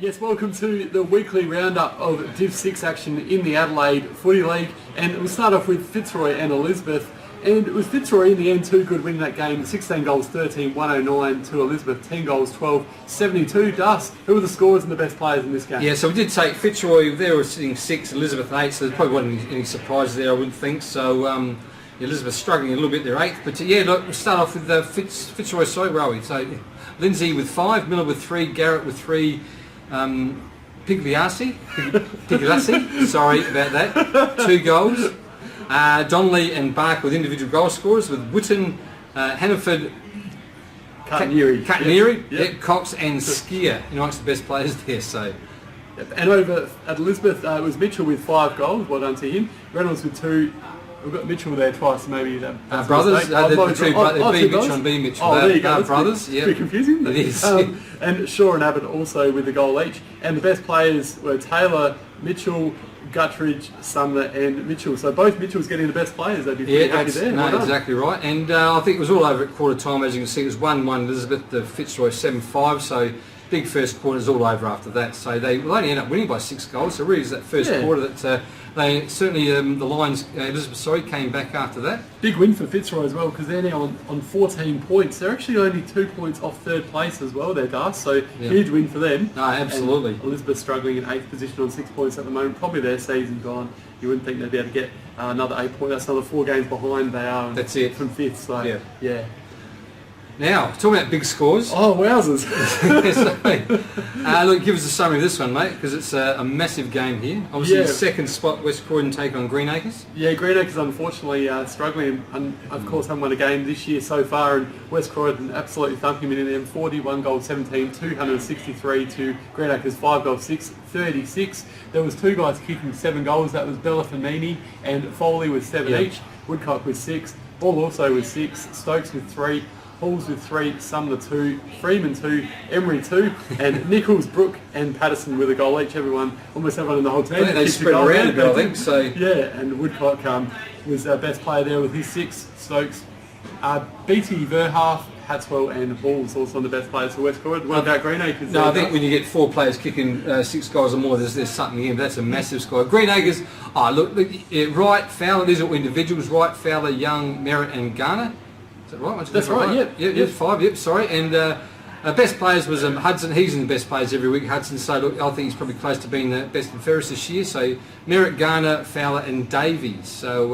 Yes, welcome to the weekly roundup of Div 6 action in the Adelaide Footy League. And we'll start off with Fitzroy and Elizabeth. And it was Fitzroy in the end too good winning that game, 16 goals 13, 109 to Elizabeth, 10 goals 12, 72. Darcy, who were the scorers and the best players in this game? Yeah, so we did take Fitzroy, they were sitting 6, Elizabeth 8, so there probably wasn't any surprises there, I wouldn't think. So Elizabeth struggling a little bit, they're 8th. But yeah, look, we'll start off with Fitzroy, sorry, where are we? So Lindsay with 5, Miller with 3, Garrett with 3, Pigliassi, sorry about that, 2 goals. Donnelly and Barker with individual goal scorers, with Witten, Hannaford, Katniri, Cox and Skier amongst the best players there. So, and over at Elizabeth, it was Mitchell with 5 goals. Well done to him. Reynolds with 2. We've got Mitchell there twice, maybe. Brothers, B Mitchell and B Mitchell. Oh, there you go. Brothers, yeah. Pretty confusing. It is. And Shaw and Abbott also with the goal each. And the best players were Taylor, Mitchell, Guttridge, Sumner and Mitchell. So both Mitchells getting the best players. They'd be pretty happy there. No, exactly right. And I think it was all over at quarter time. As you can see, it was 1-1 Elizabeth, the Fitzroy 7-5. So big first quarter is all over after that. So they will only end up winning by 6 goals. So really, it's that first quarter that they certainly the Lions, Elizabeth, came back after that. Big win for Fitzroy as well, because they're now on 14 points. They're actually only 2 points off 3rd place as well. They're Darcy, so huge win for them. No, absolutely. And Elizabeth struggling in 8th position on 6 points at the moment. Probably their season gone. You wouldn't think they'd be able to get another 8 points. That's another 4 games behind they are. That's it. From 5th. So yeah. Now, talking about big scores. Oh, wowzers. Look, give us a summary of this one, mate, because it's a massive game here. Obviously, second spot, West Croydon take on Greenacres. Yeah, Greenacres unfortunately struggling, and of course haven't won a game this year so far, and West Croydon absolutely thumping them in them, 41 goals 17, 263 to Greenacres 5 goals 6, 36. There was 2 guys kicking 7 goals, that was Bellafamini and Foley with 7 each, Woodcock with 6, Ball also with 6, Stokes with 3, Halls with 3, Sumner 2, Freeman 2, Emery 2, and Nichols, Brook and Patterson with a goal each. Almost everyone in the whole team. They spread around a bit, I think. So yeah, and Woodcock was our best player there with his 6. Stokes, Beatty, Verhalf, Hatswell and Balls also on the best players for West Croydon. What about Greenacres? No, I think when you get 4 players kicking 6 goals or more, there's something in. That's a massive score. Greenacres, Wright, Fowler, these are individuals, Wright, Fowler, Young, Merritt and Garner. Is that right? That's right, Yep, 5, sorry. And best players was Hudson. He's in the best players every week, Hudson. So look, I think he's probably close to being the best in Ferris this year. So Merritt, Garner, Fowler and Davies. So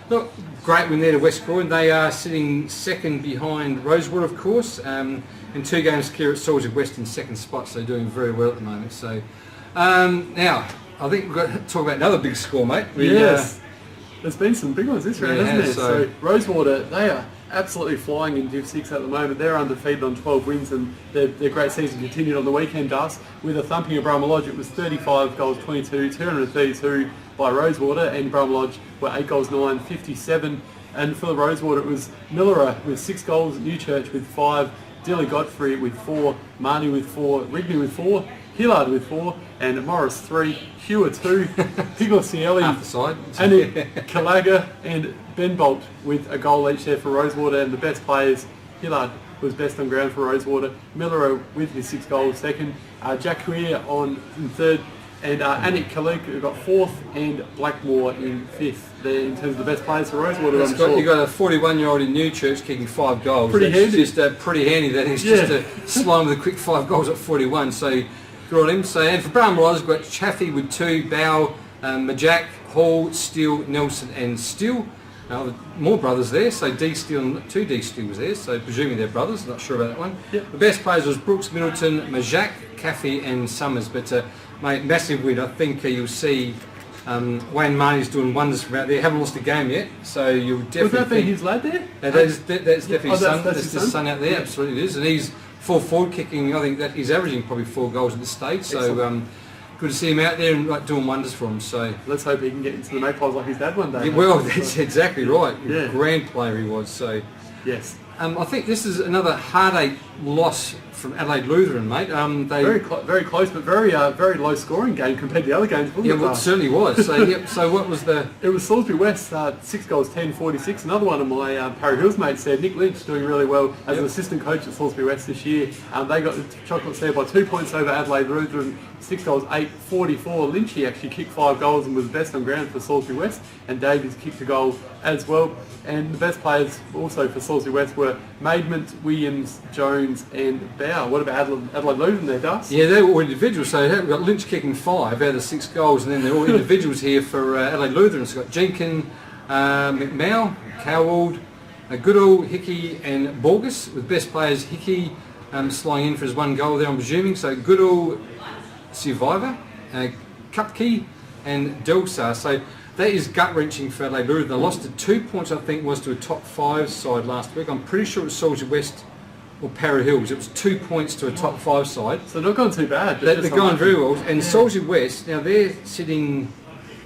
look, great win there to West Croydon. They are sitting 2nd behind Rosewater, of course, and 2 games clear at Salisbury West in 2nd spot. So doing very well at the moment. So now, I think we've got to talk about another big score, mate. Yes. There's been some big ones this round, hasn't there? So Rosewater, they are absolutely flying in Div 6 at the moment. They're undefeated on 12 wins, and their great season continued on the weekend, Darcy, with a thumping of Brahma Lodge. It was 35 goals 22, 232 by Rosewater, and Brahma Lodge were 8 goals 9, 57. And for the Rosewater, it was Miller with 6 goals, Newchurch with 5, Dilly Godfrey with 4, Marnie with 4, Rigney with 4, Hillard with 4, and Morris 3, Hewer 2, Piglicielli, and Calaga and Ben Bolt with a goal each there for Rosewater. And the best players, Hillard was best on ground for Rosewater, Miller with his 6 goals 2nd, Jack Queer in 3rd, and Anik Kalik who got 4th, and Blackmore in 5th. There in terms of the best players for Rosewater. You've got a 41-year-old in Newchurch kicking 5 goals. Pretty handy. Just pretty handy. That is just a slime with a quick 5 goals at 41. So good on him. So, and for Brahma Lodge, we've got Chaffee with 2, Bow, Majak, Hall, Steele, Nelson and Steele. More brothers there, so D Steele and 2 D Steele was there, so presuming they're brothers, not sure about that one. The best players was Brooks, Middleton, Majak, Caffey and Summers, but mate, massive win. I think you'll see Wayne Marnie's doing wonders from out there. Haven't lost a game yet, so you'll definitely. Was that his lad there? That's definitely his son. That's his son out there. Yeah. Absolutely it is, and he's full forward kicking. I think that he's averaging probably 4 goals at this stage. So good to see him out there and doing wonders for him. So let's hope he can get into the Magpies like his dad one day. Yeah, well, that's exactly right. Grand player he was. So yes. I think this is another heartache loss from Adelaide Lutheran, mate. Very close, but very low scoring game compared to the other games, wasn't it? Yeah, it certainly was. So, yep. So what was the? It was Salisbury West, 6 goals, 10-46. Another one of my Parry Hills mates said, Nick Lynch doing really well as an assistant coach at Salisbury West this year. They got the Chocolates there by 2 points over Adelaide Lutheran, 6 goals, 8-44. Lynchy actually kicked 5 goals and was best on ground for Salisbury West, and Davies kicked a goal as well. And the best players also for Salisbury West were Maidment, Williams, Jones and Bow. What about Adelaide Lutheran there, Darcy? Yeah, they were all individuals. So we've got Lynch kicking 5 out of 6 goals, and then they're all individuals here for Adelaide Lutheran. So we've got Jenkin, McMahon, Cowald, Goodall, Hickey and Borges, with best players Hickey sliding in for his 1 goal there, I'm presuming. So Goodall, Survivor, Cupkey and Delsar. So that is gut-wrenching for Adelaide Lutheran. They lost to 2 points, I think, was to a top 5 side last week. I'm pretty sure it was Salisbury West or Parra Hills. It was 2 points to a top 5 side. So not gone too bad. They're going very well. And Salisbury West, now they're sitting...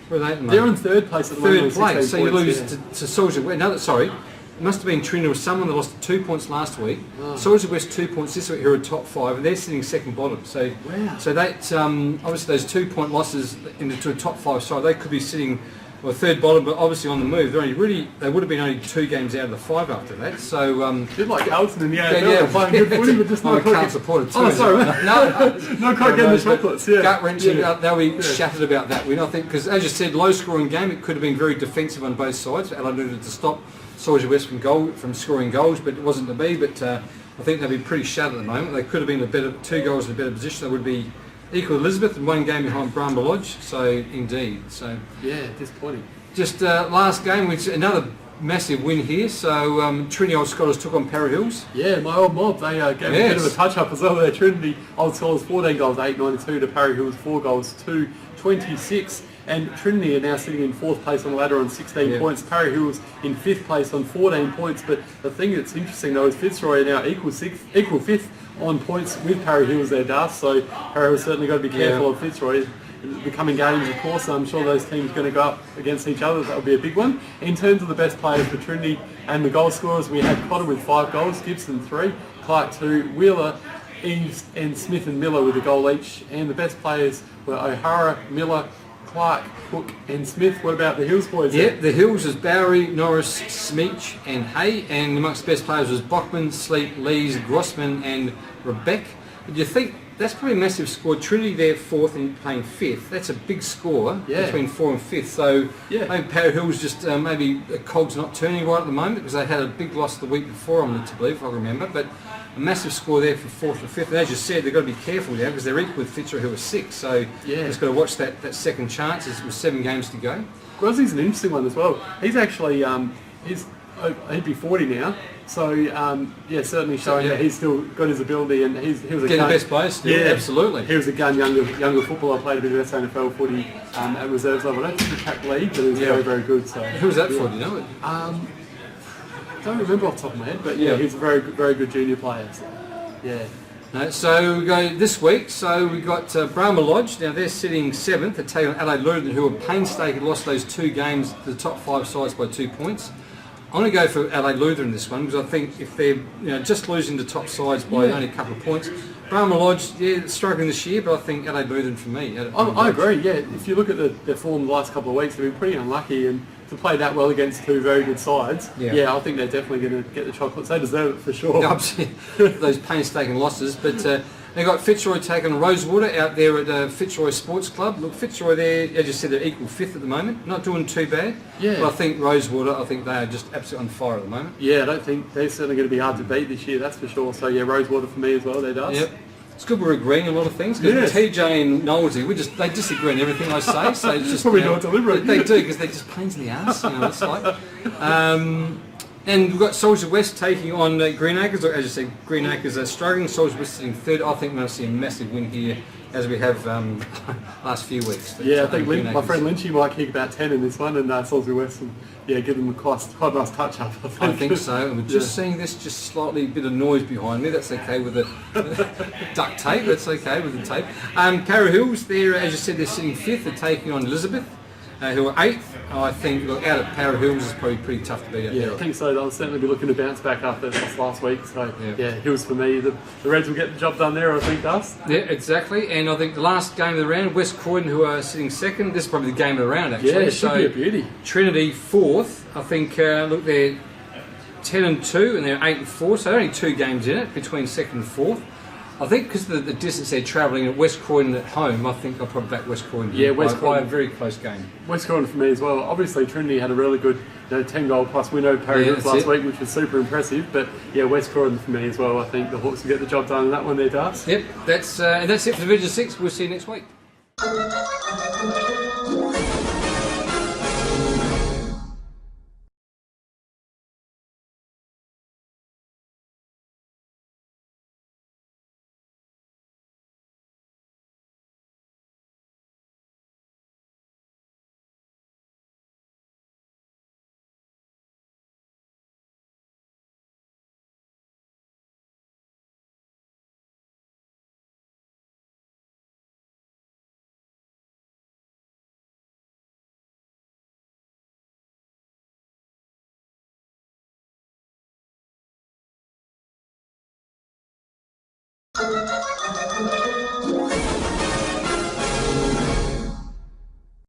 Where are they at the moment? They're in 3rd place at the moment. 3rd place. So you lose to Salisbury West. No, sorry. It must have been Trinity or someone that lost 2 points last week. Oh. Salisbury West 2 points this week, who are top 5, and they're sitting 2nd bottom. So, wow. So that obviously those 2 point losses into a top 5 side, they could be sitting 3rd bottom, but obviously on the move. They would have been only 2 games out of the 5 after that. So a bit like Carlton in the AFL, playing good footy, but just not quite. I'm a supporter too. Oh, sorry, not quite getting the chocolates. Yeah, gut wrenching. They'll be shattered about that win, I think, because as you said, low scoring game. It could have been very defensive on both sides. Adelaide needed to stop Salisbury West from scoring goals, but it wasn't to be. But I think they'd be pretty shattered at the moment. They could have been 2 goals in a better position. They would be equal to Elizabeth and 1 game behind Brahma Lodge. So indeed, so yeah, disappointing. Just last game, which another massive win here. So Trinity Old Scholars took on Parra Hills. Yeah, my old mob. They gave a bit of a touch up as well there. Trinity Old Scholars 14 goals, 8.92 to Parra Hills 4 goals, 2.26. And Trinity are now sitting in 4th place on the ladder on 16 points. Parra Hills in 5th place on 14 points. But the thing that's interesting though is Fitzroy are now equal 5th on points with Parra Hills there, Darth. So Parra Hills certainly got to be careful of Fitzroy. The coming games, of course, I'm sure those teams are going to go up against each other. That will be a big one. In terms of the best players for Trinity and the goal scorers, we had Cotter with 5 goals, Gibson 3, Clark 2, Wheeler, Eves and Smith and Miller with a goal each. And the best players were O'Hara, Miller, Clark, Hook and Smith. What about the Hills boys? Yeah, the Hills was Bowery, Norris, Smeech and Hay. And amongst the best players was Bockman, Sleep, Lees, Grossman and Rebeck. But you think that's probably a massive score. Trinity there 4th and playing 5th. That's a big score between 4th and 5th. So maybe Parra Hills just maybe the cogs not turning right at the moment because they had a big loss the week before, I'm led to believe, if I remember. But a massive score there for 4th and 5th. And as you said, they've got to be careful now because they're equal with Fitzroy who are 6th. So just got to watch that second chance. There's 7 games to go. Grozzie's an interesting one as well. He's actually he'd be 40 now. So certainly showing that he's still got his ability, and he was a getting the best players still. Yeah, absolutely. He was a younger footballer. Played a bit of SANFL footy at reserves level. I don't think he tracked league, but he was very good. So who was that for? Do you know it? Don't remember off the top of my head, but he's a very good junior player. So, yeah. So we go this week. So we got Brahma Lodge. Now they're sitting 7th. They're taking on Adelaide Lutheran, who were painstakingly lost those 2 games to the top 5 sides by 2 points. I'm going to go for Adelaide Lutheran this one because I think if they're just losing to top sides by only a couple of points, Brahma Lodge, struggling this year, but I think Adelaide Lutheran for me. I agree. Yeah, if you look at their form the last couple of weeks, they've been pretty unlucky, and to play that well against 2 very good sides, I think they're definitely going to get the chocolates. They deserve it for sure. Those painstaking losses, but. They've got Fitzroy taking Rosewater out there at Fitzroy Sports Club. Look, Fitzroy there, as you said, they're equal 5th at the moment. Not doing too bad. Yeah. But I think Rosewater, they are just absolutely on fire at the moment. Yeah, I don't think they're certainly going to be hard to beat this year, that's for sure. So Rosewater for me as well, they does. Yep. It's good we're agreeing on a lot of things because TJ and Knowlesy, they disagree on everything I say. So it's just probably not deliberate. They do because they're just pains in the arse. It's like. And we've got Salisbury West taking on Greenacres. As you said, Greenacres are struggling. Salisbury West sitting 3rd. I think we're going to see a massive win here as we have last few weeks. I think my friend Lynchy might kick about 10 in this one, and Salisbury West will give them quite a nice touch up. I think so. And we're just seeing this just slightly bit of noise behind me. That's okay with the duct tape. That's okay with the tape. Parra Hills, as you said, they're sitting 5th. They're taking on Elizabeth. who are 8th. I think, look, out at Para Hills is probably pretty tough to beat up Yeah, there. I think so. They'll certainly be looking to bounce back after this last week. So, yeah, Hills for me. The Reds will get the job done there, I think, Dust. Yeah, exactly. And I think the last game of the round, West Croydon, who are sitting 2nd. This is probably the game of the round, actually. Yeah, it should be a beauty. Trinity 4th. I think, look, they're 10 and 2 and they're 8 and 4. So only 2 games in it between 2nd and 4th. I think because of the distance they're travelling at West Croydon at home, I think I'll probably back West Croydon. Yeah, West Croydon. By a very close game. West Croydon for me as well. Obviously, Trinity had a really good 10-goal plus win over Para Hills last week, which was super impressive. But yeah, West Croydon for me as well. I think the Hawks will get the job done in that one there, Dust. Yep, that's it for Division 6. We'll see you next week. Thank you.